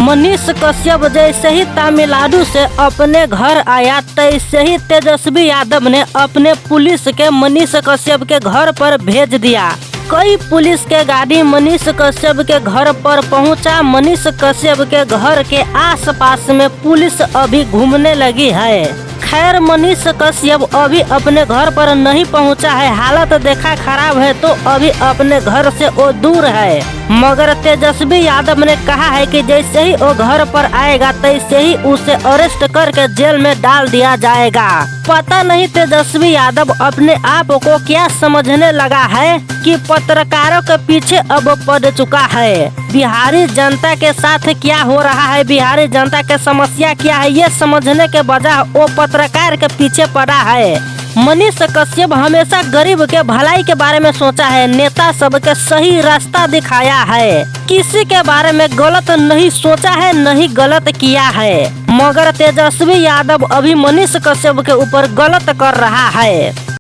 मनीष कश्यप जैसे ही तमिलनाडु से अपने घर आया तैसे ही तेजस्वी यादव ने अपने पुलिस के मनीष कश्यप के घर पर भेज दिया। कई पुलिस के गाड़ी मनीष कश्यप के घर पर पहुंचा। मनीष कश्यप के घर के आसपास में पुलिस अभी घूमने लगी है। खैर मनीष कश्यप अभी अपने घर पर नहीं पहुंचा है। हालत देखा खराब है तो अभी अपने घर से वो दूर है। मगर तेजस्वी यादव ने कहा है कि जैसे ही वो घर पर आएगा तैसे ही उसे अरेस्ट करके जेल में डाल दिया जाएगा। पता नहीं तेजस्वी यादव अपने आप को क्या समझने लगा है कि पत्रकारों के पीछे अब पड़ चुका है। बिहारी जनता के साथ क्या हो रहा है, बिहारी जनता के समस्या क्या है, ये समझने के बजाय वो पत्रकार के पीछे पड़ा है। मनीष कश्यप हमेशा गरीब के भलाई के बारे में सोचा है, नेता सबके सही रास्ता दिखाया है, किसी के बारे में गलत नहीं सोचा है, नहीं गलत किया है। मगर तेजस्वी यादव अभी मनीष कश्यप के ऊपर गलत कर रहा है।